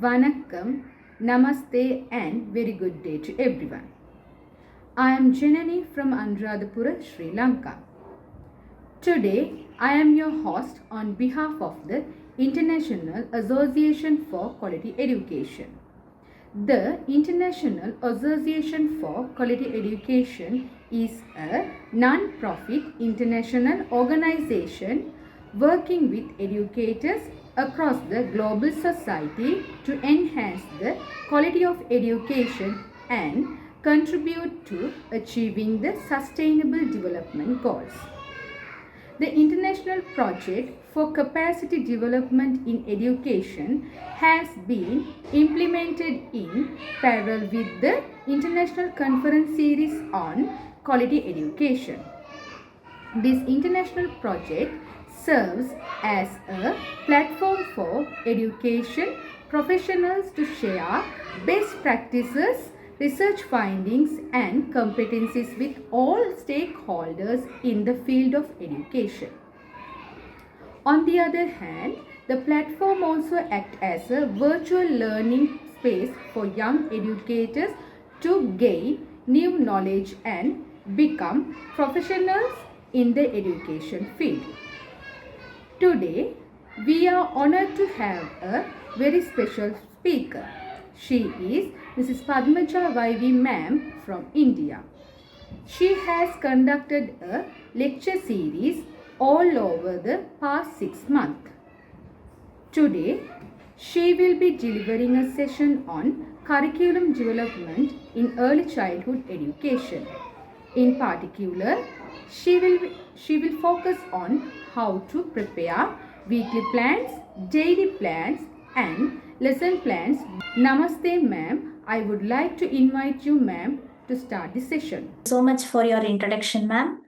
Vanakkam, Namaste and very good day to everyone. I am Janani from Anuradhapura, Sri Lanka. Today I am your host on behalf of the International Association for Quality Education. The International Association for Quality Education is a non-profit international organization working with educators across the global society to enhance the quality of education and contribute to achieving the Sustainable Development Goals. The international project for capacity development in education has been implemented in parallel with the international conference series on quality education. This international project serves as a platform for education professionals to share best practices, research findings, and competencies with all stakeholders in the field of education. On the other hand, the platform also acts as a virtual learning space for young educators to gain new knowledge and become professionals in the education field. Today, we are honored to have a very special speaker. She is Mrs. Padmaja YV Ma'am from India. She has conducted a lecture series all over the past 6 months. Today, she will be delivering a session on curriculum development in early childhood education. In particular, she will focus on how to prepare weekly plans, daily plans and lesson plans. Namaste ma'am. I would like to invite you ma'am to start the session. So much for your introduction, ma'am.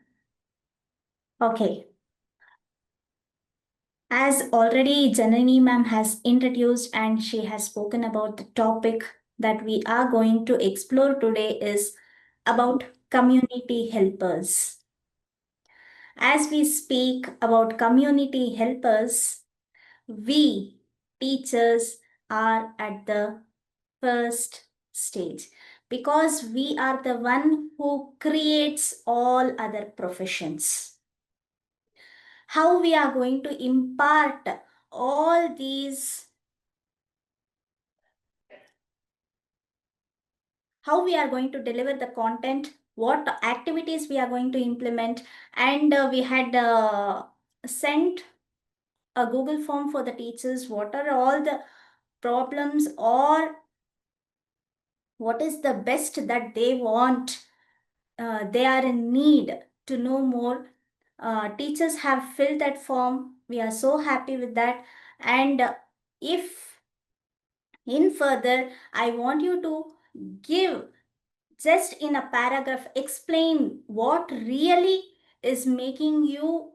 Okay. As already Janani ma'am has introduced and she has spoken about the topic that we are going to explore today is about community helpers. As we speak about community helpers, we teachers are at the first stage because we are the one who creates all other professions. How we are going to impart all these, how we are going to deliver the content, what activities we are going to implement, and we had sent a Google form for the teachers. What are all the problems or what is the best that they want? They are in need to know more. Teachers have filled that form. We are so happy with that. And if in further, I want you to give just in a paragraph, explain what really is making you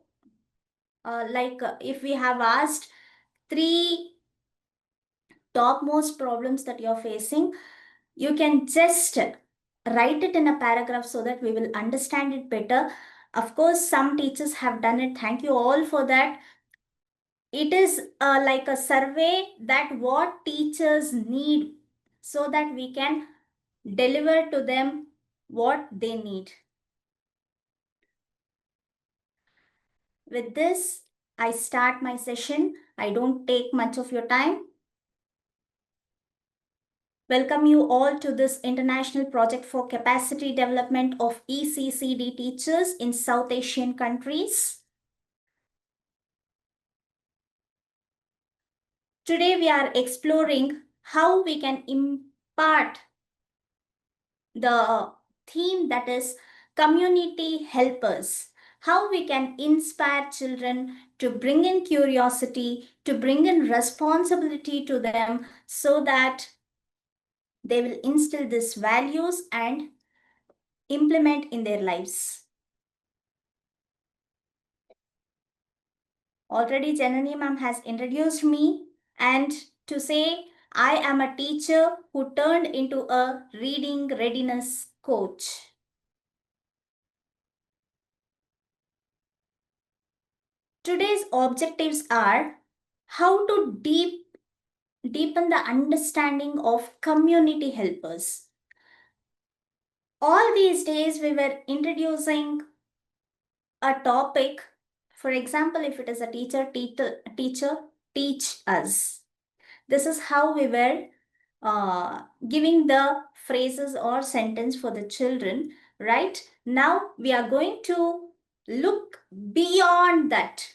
if we have asked three topmost problems that you're facing, you can just write it in a paragraph so that we will understand it better. Of course, some teachers have done it. Thank you all for that. It is like a survey that what teachers need so that we can deliver to them what they need. With this, I start my session. I don't take much of your time. Welcome you all to this international project for capacity development of ECCD teachers in South Asian countries. Today we are exploring how we can impart the theme that is community helpers. How we can inspire children to bring in curiosity, to bring in responsibility to them so that they will instill these values and implement in their lives. Already Janani ma'am has introduced me and to say I am a teacher who turned into a reading readiness coach. Today's objectives are how to deep deepen the understanding of community helpers. All these days, we were introducing a topic. For example, if it is a teacher, teach us. This is how we were giving the phrases or sentence for the children. Right now, we are going to look beyond that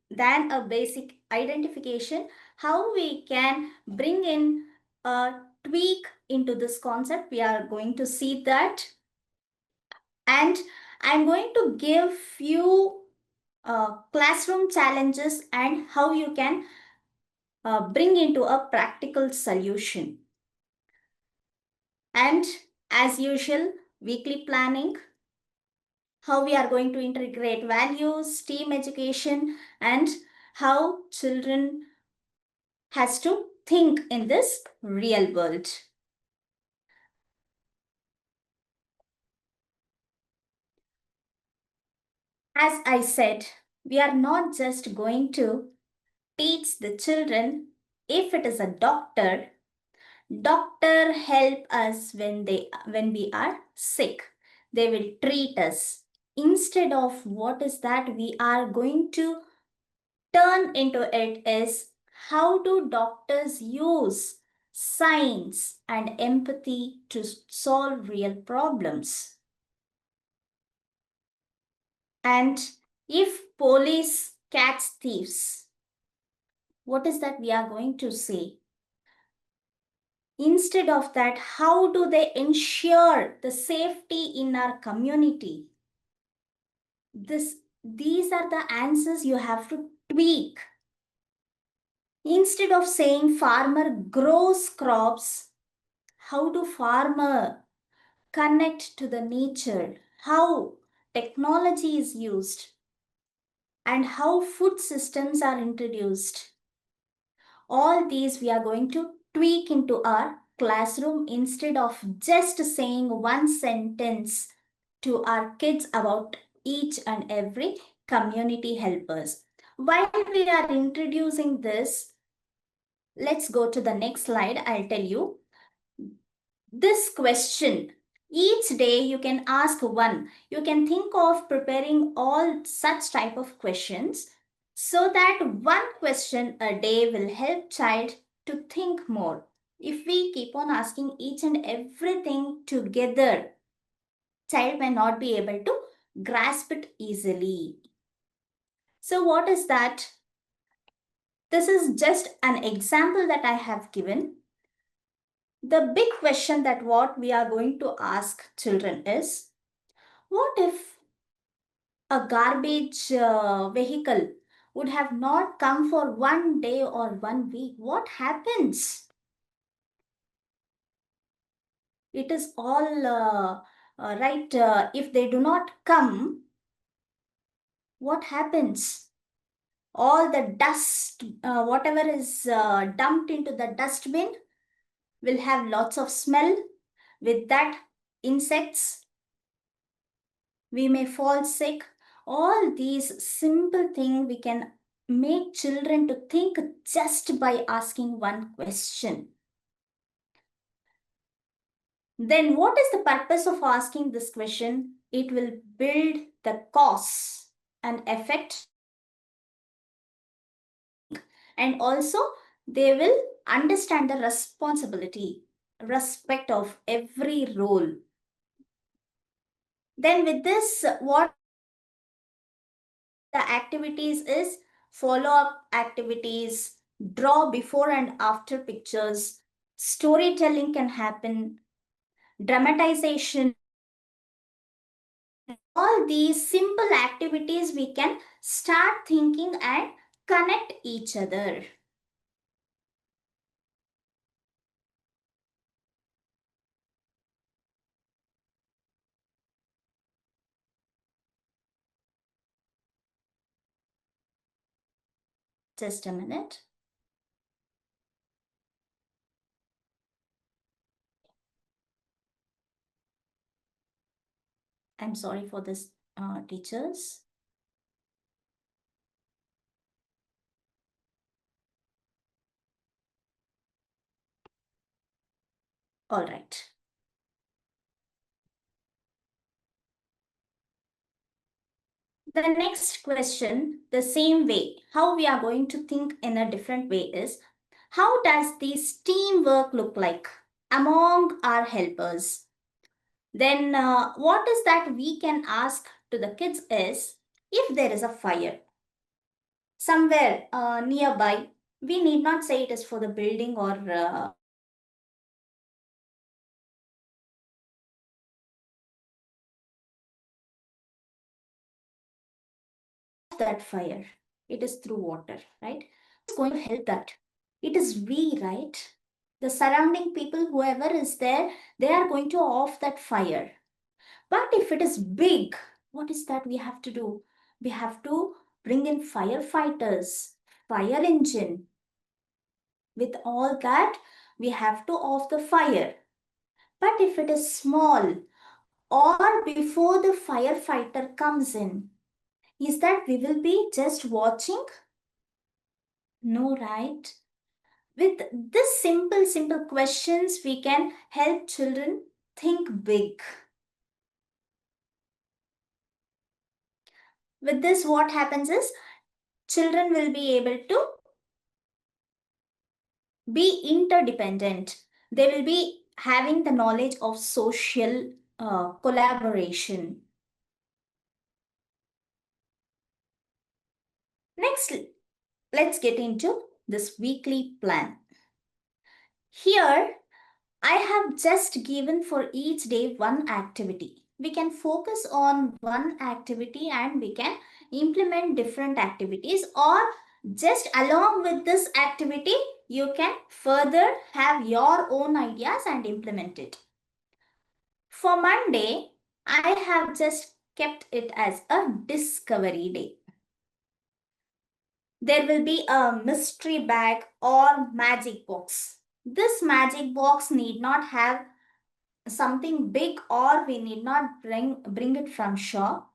than a basic identification, how we can bring in a tweak into this concept. We are going to see that, and I'm going to give you classroom challenges and how you can bring into a practical solution. And as usual, weekly planning, how we are going to integrate values, team education, and how children has to think in this real world. As I said, we are not just going to teach the children. If it is a doctor help us when we are sick. They will treat us. Instead of what is that we are going to turn into it is, how do doctors use science and empathy to solve real problems? And if police catch thieves, what is that we are going to say? Instead of that, how do they ensure the safety in our community? These are the answers you have to tweak. Instead of saying farmer grows crops, how do farmer connect to the nature? How technology is used and how food systems are introduced. All these we are going to tweak into our classroom instead of just saying one sentence to our kids about each and every community helpers. While we are introducing this, let's go to the next slide. I'll tell you this question. Each day you can ask one. You can think of preparing all such type of questions so that one question a day will help child to think more. If we keep on asking each and everything together, child may not be able to grasp it easily. So what is that? This is just an example that I have given. The big question that what we are going to ask children is, what if a garbage vehicle would have not come for one day or 1 week? What happens? It is all right. If they do not come, what happens? All the dust, whatever is dumped into the dustbin, will have lots of smell. With that, insects, we may fall sick. All these simple things we can make children to think just by asking one question. Then what is the purpose of asking this question? It will build the cause and effect, and also they will understand the responsibility, respect of every role. Then with this, what the activities is, follow-up activities, draw before and after pictures, storytelling can happen, dramatization. All these simple activities we can start thinking and connect each other. Just a minute. I'm sorry for this, teachers. All right. The next question, the same way, how we are going to think in a different way is, how does this teamwork look like among our helpers? Then what is that we can ask to the kids is, if there is a fire somewhere nearby, we need not say it is for the building or that fire. It is through water, right? It's going to help that. It is we, right? The surrounding people, whoever is there, they are going to off that fire. But if it is big, what is that we have to do? We have to bring in firefighters, fire engine. With all that, we have to off the fire. But if it is small or before the firefighter comes in, is that we will be just watching? No, right? With this simple questions, we can help children think big. With this, what happens is children will be able to be interdependent. They will be having the knowledge of social collaboration. Next, let's get into this weekly plan. Here, I have just given for each day one activity. We can focus on one activity and we can implement different activities, or just along with this activity, you can further have your own ideas and implement it. For Monday, I have just kept it as a discovery day. There will be a mystery bag or magic box. This magic box need not have something big, or we need not bring it from shop.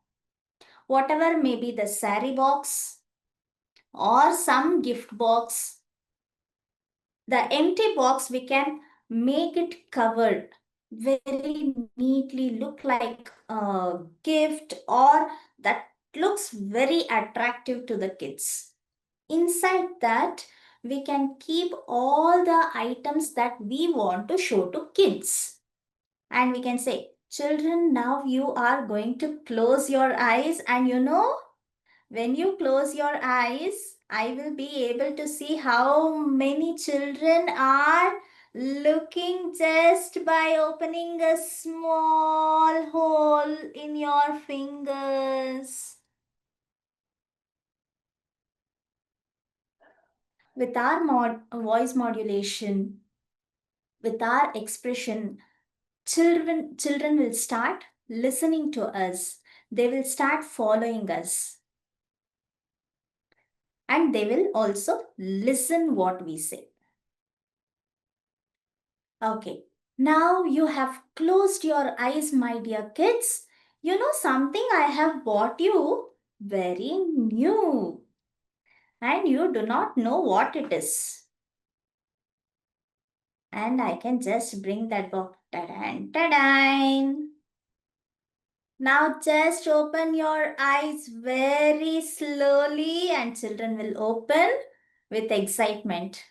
Whatever may be the sari box or some gift box, the empty box we can make it covered very neatly, look like a gift, or that looks very attractive to the kids. Inside that, we can keep all the items that we want to show to kids. And we can say, children, now you are going to close your eyes, and when you close your eyes, I will be able to see how many children are looking just by opening a small hole in your fingers. With our voice modulation, with our expression, children will start listening to us. They will start following us. And they will also listen what we say. Okay, now you have closed your eyes, my dear kids. You know something I have bought you? Very new. And you do not know what it is. And I can just bring that box. Ta-dan, ta-dan. Now just open your eyes very slowly, and children will open with excitement.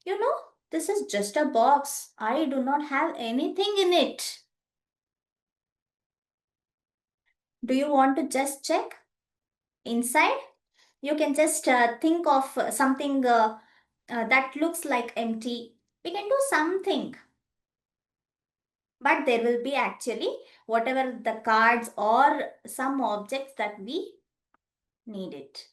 You know, this is just a box. I do not have anything in it. Do you want to just check inside? You can just think of something that looks like empty. We can do something. But there will be actually whatever the cards or some objects that we need it.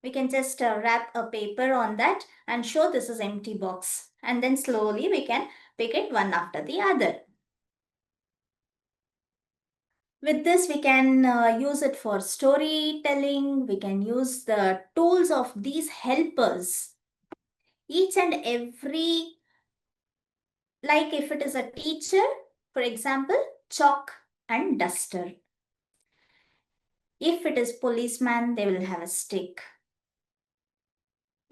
We can just wrap a paper on that and show this is empty box. And then slowly we can pick it one after the other. With this, we can use it for storytelling. We can use the tools of these helpers. Each and every, like if it is a teacher, for example, chalk and duster. If it is policeman, they will have a stick.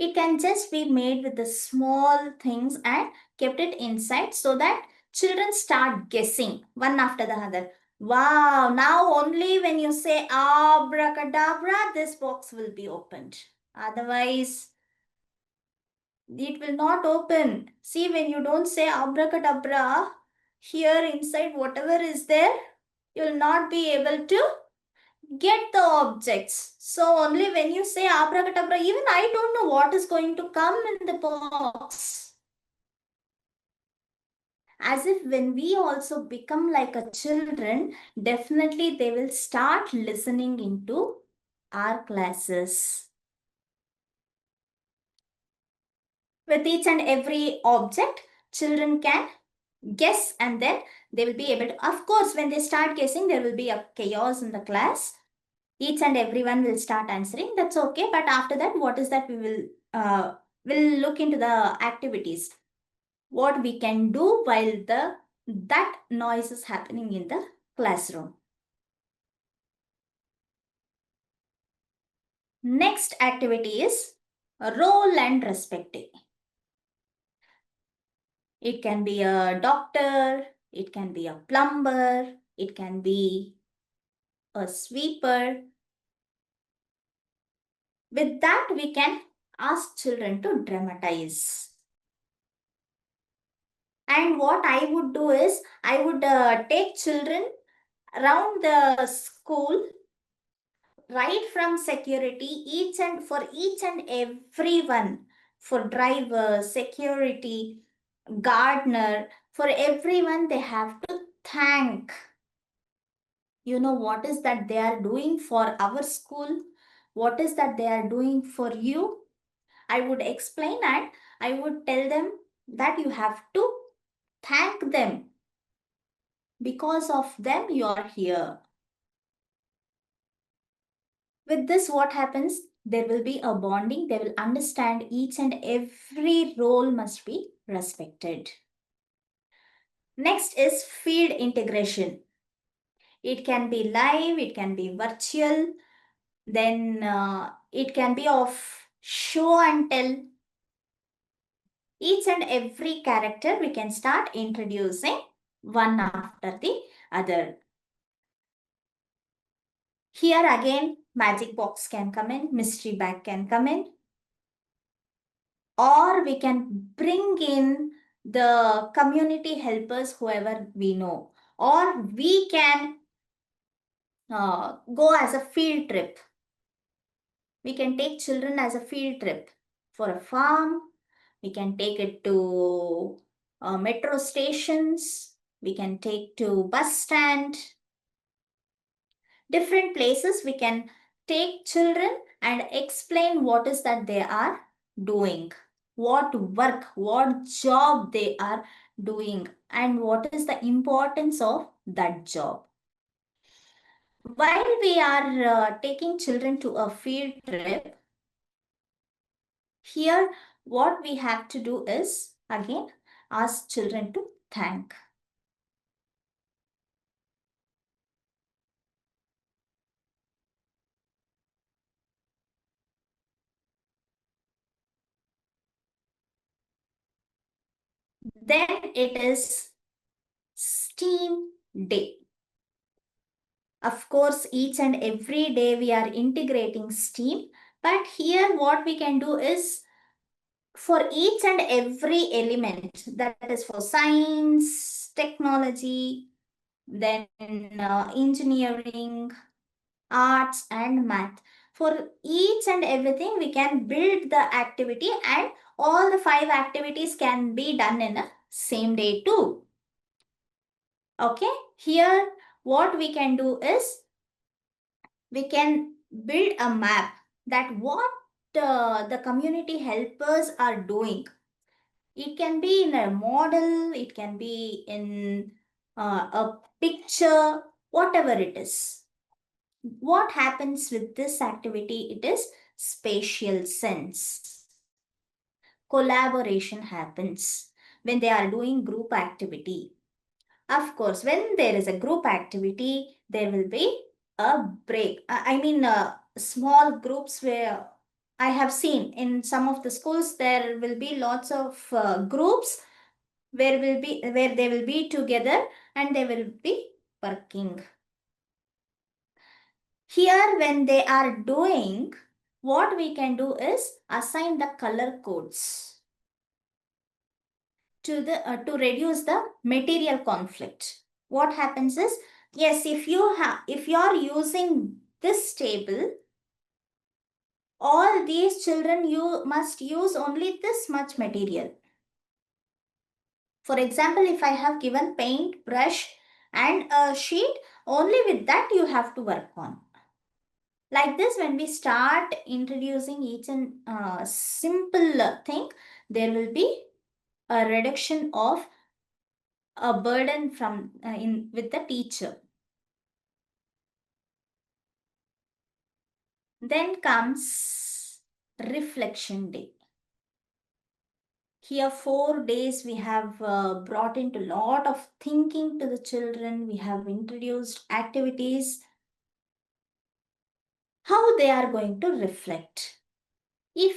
It can just be made with the small things and kept it inside so that children start guessing one after the other. Wow, now only when you say abracadabra, this box will be opened. Otherwise, it will not open. See, when you don't say abracadabra, here inside whatever is there, you will not be able to get the objects. So only when you say abracadabra, even I don't know what is going to come in the box. As if when we also become like a children, definitely they will start listening into our classes. With each and every object, children can guess and then they will be able to, of course, when they start guessing, there will be a chaos in the class. Each and everyone will start answering. That's okay. But after that, what is that we will look into the activities. What we can do while that noise is happening in the classroom. Next activity is role and respecting. It can be a doctor, it can be a plumber, it can be a sweeper. With that, we can ask children to dramatize. And what I would do is, I would take children around the school, right from security, each and everyone, for driver, security, gardener, for everyone, they have to thank. You know what is that they are doing for our school? What is that they are doing for you? I would explain and I would tell them that you have to thank them. Because of them, you are here. With this, what happens? There will be a bonding. They will understand each and every role must be respected. Next is field integration. It can be live, it can be virtual, then it can be of show and tell. Each and every character we can start introducing one after the other. Here again, magic box can come in, mystery bag can come in, or we can bring in the community helpers, whoever we know, or we can go as a field trip. We can take children as a field trip for a farm. We can take it to metro stations. We can take to bus stand. Different places we can take children and explain what is that they are doing, what work, what job they are doing, and what is the importance of that job. While we are taking children to a field trip, here what we have to do is again ask children to thank. Then it is STEAM day. Of course, each and every day we are integrating STEAM, but here what we can do is for each and every element, that is for science, technology, then engineering, arts and math. For each and everything, we can build the activity and all the 5 activities can be done in a same day too. Okay, here what we can do is we can build a map that what the community helpers are doing. It can be in a model, it can be in a picture, whatever it is. What happens with this activity? It is spatial sense. Collaboration happens when they are doing group activity. Of course, when there is a group activity, there will be a break. I mean, small groups where I have seen in some of the schools there will be lots of groups where they will be together and they will be working. Here, when they are doing, what we can do is assign the color codes to reduce the material conflict. What happens is, yes, if you are using this table, all these children you must use only this much material. For example, if I have given paint, brush and a sheet, only with that you have to work on. Like this, when we start introducing each and simple thing, there will be a reduction of a burden from in with the teacher. Then comes reflection day. Here 4 days we have brought into lot of thinking to the children. We have introduced activities how they are going to reflect. If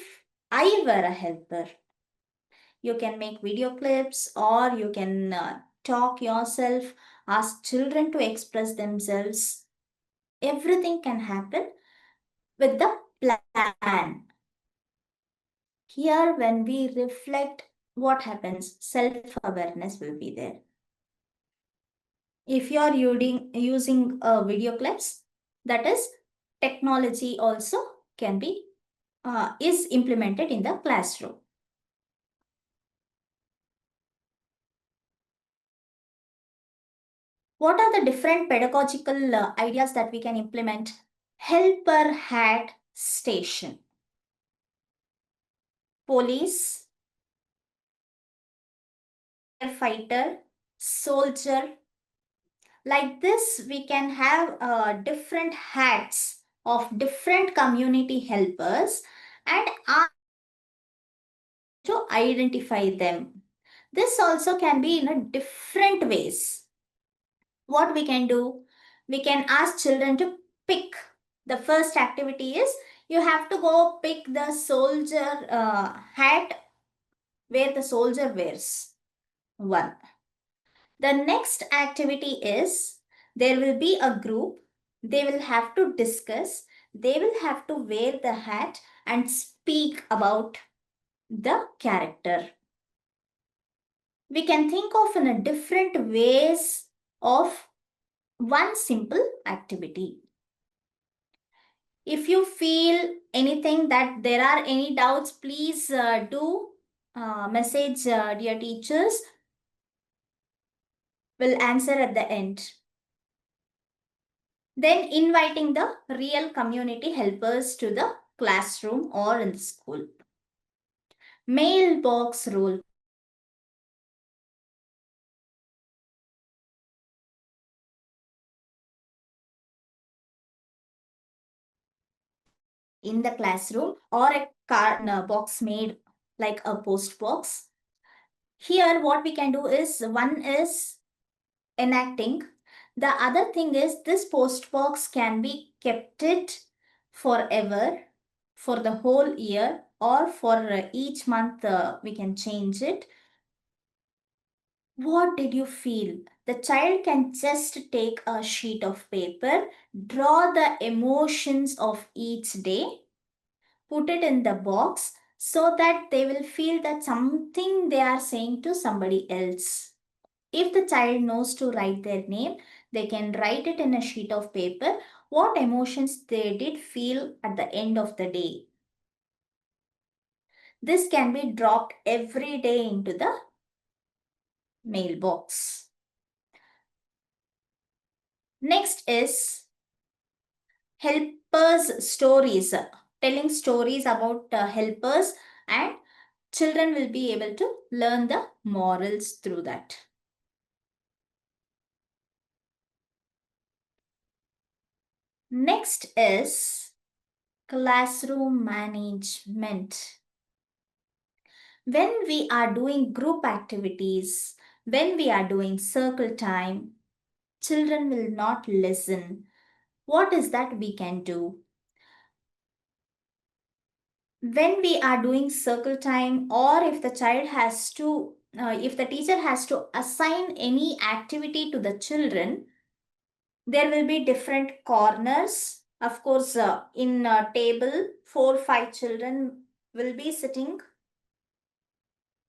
I were a helper, you can make video clips or you can talk yourself, ask children to express themselves. Everything can happen with the plan. Here, when we reflect, what happens? Self awareness will be there. If you are using video clips, that is, technology also can be is implemented in the classroom. What are the different pedagogical ideas that we can implement? Helper hat station, police, firefighter, soldier. Like this, we can have different hats of different community helpers and ask to identify them. This also can be in a different ways. What we can do? We can ask children to pick. The first activity is you have to go pick the soldier hat where the soldier wears. One. The next activity is there will be a group. They will have to discuss. They will have to wear the hat and speak about the character. We can think of in a different ways of one simple activity. If you feel anything that there are any doubts, please do message dear teachers. Will answer at the end. Then inviting the real community helpers to the classroom or in the school. Mailbox rule. In the classroom or a box made like a post box. Here what we can do is one is enacting. The other thing is this post box can be kept it forever for the whole year or for each month we can change it. What did you feel? The child can just take a sheet of paper, draw the emotions of each day, put it in the box so that they will feel that something they are saying to somebody else. If the child knows to write their name, they can write it in a sheet of paper, what emotions they did feel at the end of the day. This can be dropped every day into the mailbox. Next is helpers stories, telling stories about helpers, and children will be able to learn the morals through that. Next is classroom management. When we are doing group activities, when we are doing circle time, children will not listen. What is that we can do? when we are doing circle time, or if the child has to if the teacher has to assign any activity to the children, there will be different corners. Of course, in a table, 4 5 children will be sitting.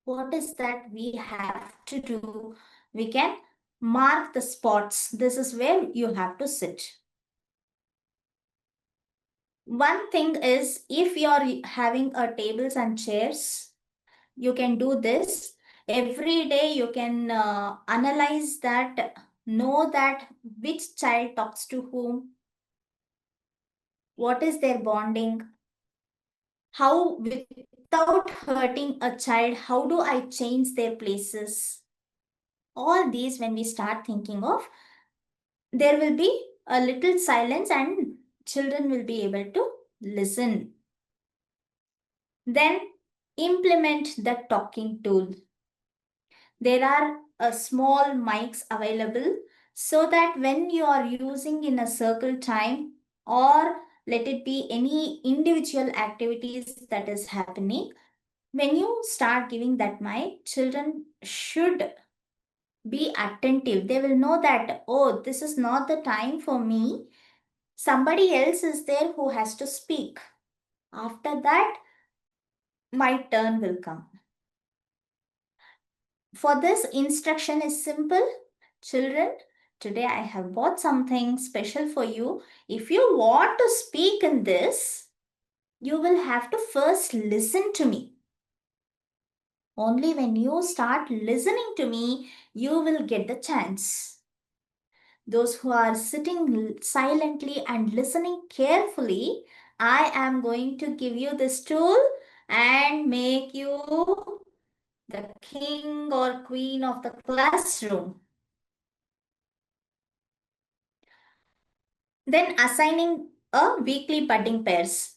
What is that we have to do? We can mark the spots. This is where you have to sit. One thing is, if you are having a tables and chairs, you can do this. Every day you can analyze that, know that which child talks to whom, what is their bonding, how without hurting a child, how do I change their places. All these, when we start thinking of, there will be a little silence and children will be able to listen. Then implement the talking tool. There are small mics available, so that when you are using in a circle time, or let it be any individual activities that is happening, when you start giving that mic, children should be attentive. They will know that, oh, this is not the time for me. Somebody else is there who has to speak. After that, my turn will come. For this, instruction is simple. Children, today I have bought something special for you. If you want to speak in this, you will have to first listen to me. Only when you start listening to me, you will get the chance. Those who are sitting silently and listening carefully, I am going to give you this tool and make you the king or queen of the classroom. Then assigning a weekly budding pairs.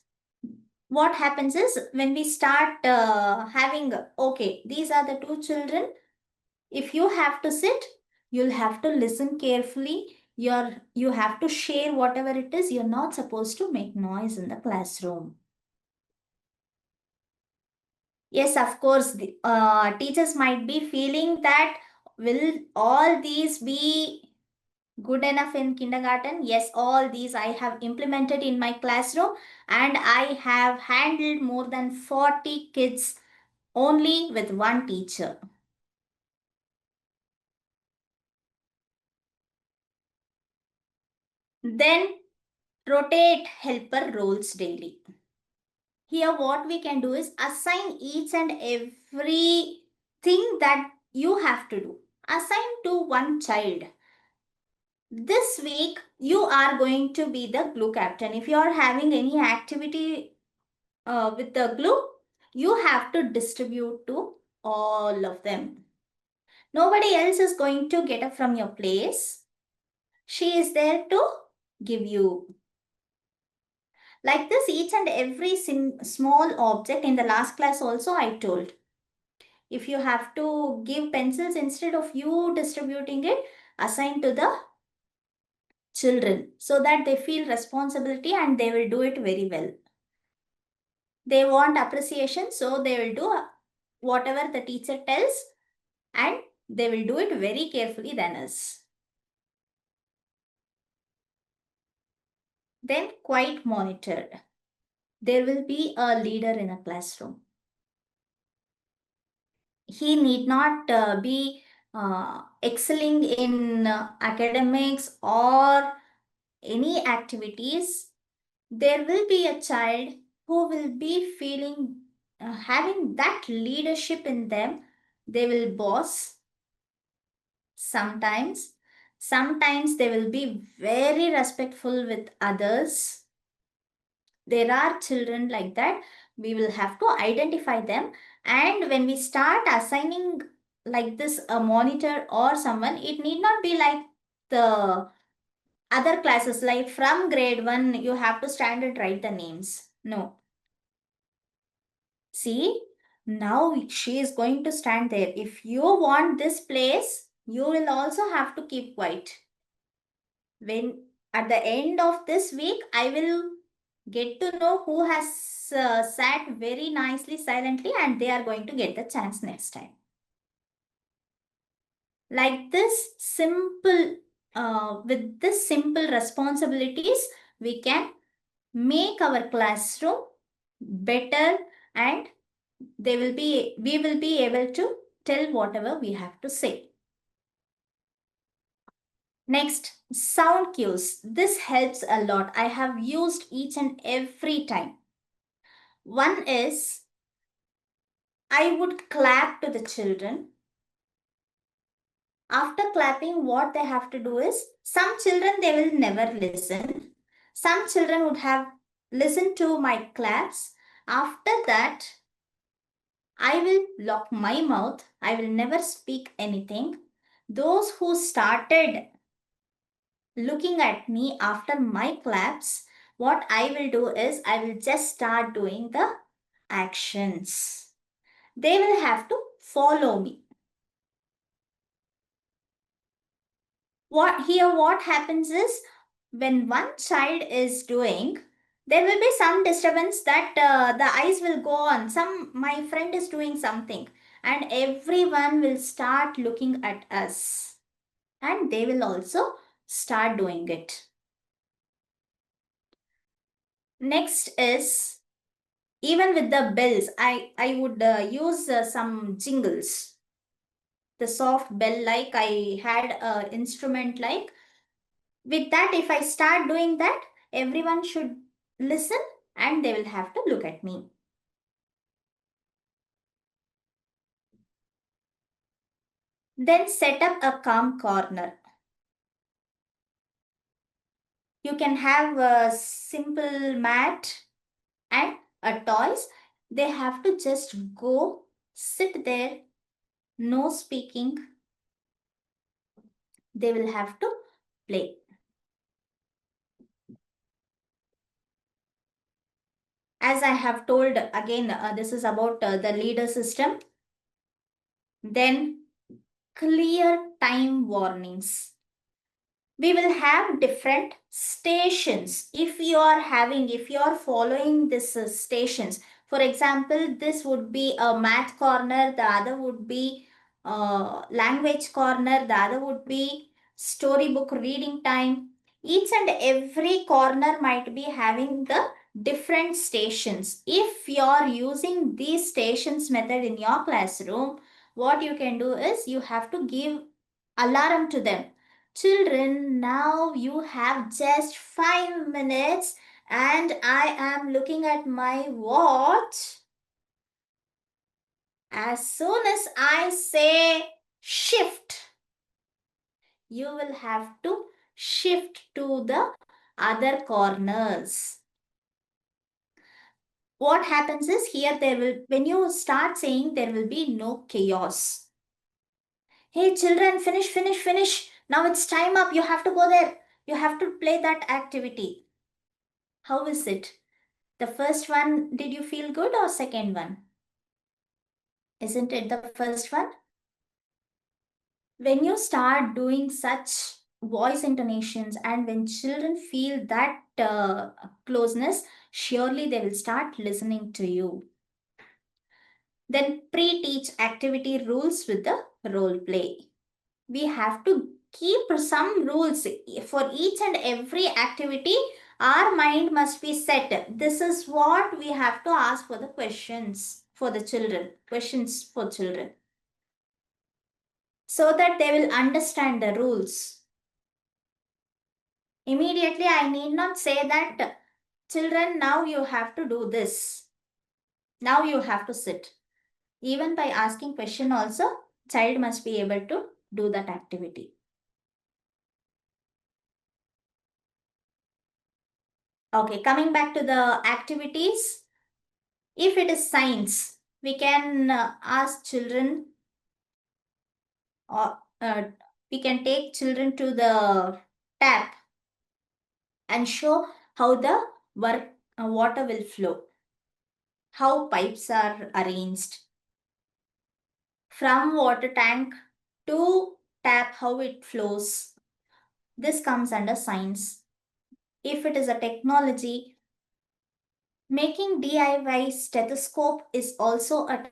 What happens is, when we start having, okay, these are the two children. If you have to sit, you'll have to listen carefully. You have to share whatever it is. You're not supposed to make noise in the classroom. Yes, of course, the teachers might be feeling that, will all these be good enough in kindergarten? Yes, all these I have implemented in my classroom, and I have handled more than 40 kids only with one teacher. Then rotate helper roles daily. Here, what we can do is assign each and every thing that you have to do. Assign to one child. This week, you are going to be the glue captain. If you are having any activity with the glue, you have to distribute to all of them. Nobody else is going to get up from your place. She is there to give you. Like this, each and every small object, in the last class also I told, if you have to give pencils, instead of you distributing it, assign to the children, so that they feel responsibility and they will do it very well. They want appreciation, so they will do whatever the teacher tells, and they will do it very carefully than us. Then quite monitored. There will be a leader in a classroom. He need not be excelling in academics or any activities. There will be a child who will be feeling, having that leadership in them. They will boss sometimes. Sometimes they will be very respectful with others. There are children like that. We will have to identify them. And when we start assigning like this a monitor or someone, it need not be like the other classes, like from grade 1 you have to stand and write the names. No. See, now she is going to stand there. If you want this place, you will also have to keep quiet. When at the end of this week, I will get to know who has sat very nicely, silently, and they are going to get the chance next time. Like this simple, with this simple responsibilities, we can make our classroom better, and we will be able to tell whatever we have to say. Next, sound cues. This helps a lot. I have used each and every time. One is I would clap to the children. After clapping, what they have to do is, some children they will never listen. Some children would have listened to my claps. After that, I will lock my mouth. I will never speak anything. Those who started looking at me after my claps, what I will do is I will just start doing the actions. They will have to follow me. What happens is, when one child is doing, there will be some disturbance that the eyes will go on. My friend is doing something, and everyone will start looking at us, and they will also start doing it. Next is, even with the bells, I would use some jingles. The soft bell, like I had a instrument like. With that, if I start doing that, everyone should listen and they will have to look at me. Then set up a calm corner. You can have a simple mat and a toys. They have to just go sit there, no speaking. They will have to play. As I have told again, this is about the leader system. Then clear time warnings. We will have different stations. If you are following this stations, for example, this would be a math corner, the other would be language corner, the other would be storybook reading time. Each and every corner might be having the different stations. If you are using these stations method in your classroom, what you can do is you have to give alarm to them. Children, now you have just 5 minutes, and I am looking at my watch. As soon as I say shift, you will have to shift to the other corners. What happens is, here when you start saying, there will be no chaos. Hey children, finish, finish, finish. Now it's time up. You have to go there. You have to play that activity. How is it? The first one, did you feel good, or second one? Isn't it the first one? When you start doing such voice intonations, and when children feel that closeness, surely they will start listening to you. Then pre-teach activity rules with the role play. We have to keep some rules for each and every activity. Our mind must be set. This is what we have to ask for the questions for the children, questions for children, so that they will understand the rules. Immediately, I need not say that, children, now you have to do this. Now you have to sit. Even by asking question also, child must be able to do that activity. Okay, coming back to the activities. If it is science, we can ask children, or we can take children to the tap and show how the water will flow, how pipes are arranged from water tank to tap, how it flows. This comes under science. If it is a technology, Making DIY stethoscope is also a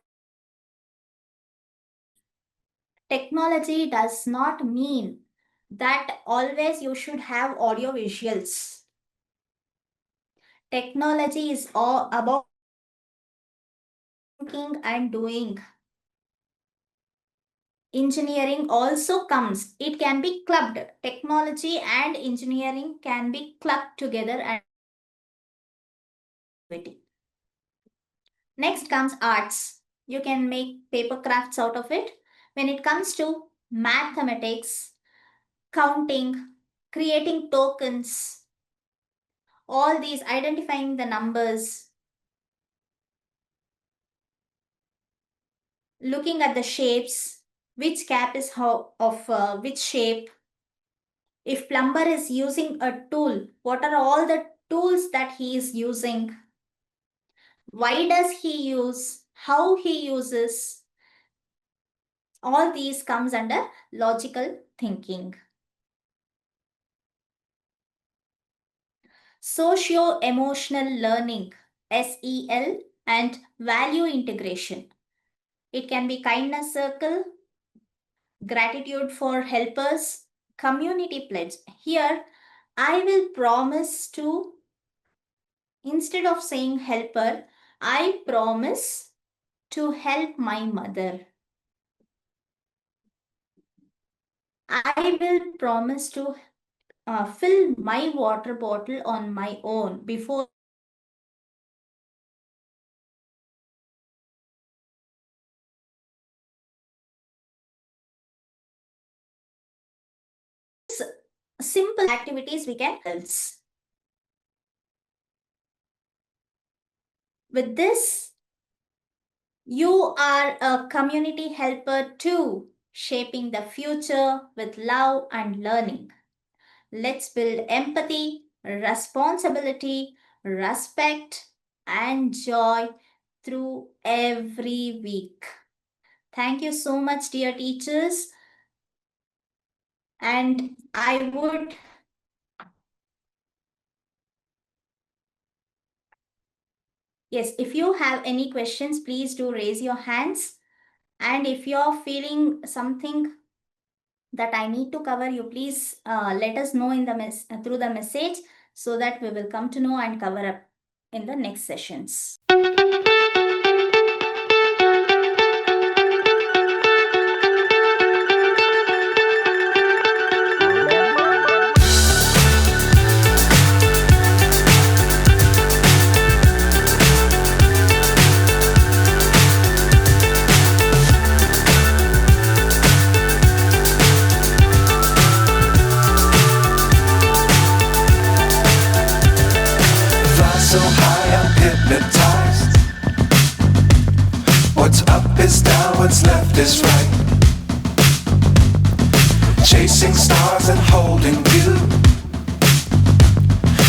technology. Does not mean that always you should have audio visuals. Technology is all about thinking and doing. Engineering also comes. It can be clubbed. Technology and engineering can be clubbed together and next comes arts. You can make paper crafts out of it. When it comes to mathematics, counting, creating tokens, all these identifying the numbers, looking at the shapes, which cap is how of which shape. If plumber is using a tool, what are all the tools that he is using? Why does he use? How he uses? All these comes under logical thinking. Socio-emotional learning, SEL, and value integration. It can be kindness circle, gratitude for helpers, community pledge. Here, I will promise to, instead of saying helper, I promise to help my mother. I will promise to fill my water bottle on my own before simple activities we can else. With this, you are a community helper too, shaping the future with love and learning. Let's build empathy, responsibility, respect, and joy through every week. Thank you so much, dear teachers. And I would Yes, if you have any questions, please do raise your hands. And if you're feeling something that I need to cover, you please let us know in the through the message so that we will come to know and cover up in the next sessions. Fly so high, I'm hypnotized. What's up is down, what's left is right. Chasing stars and holding you.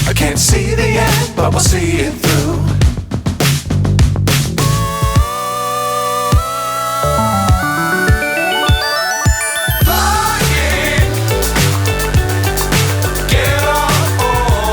I can't see the end, but we'll see it through.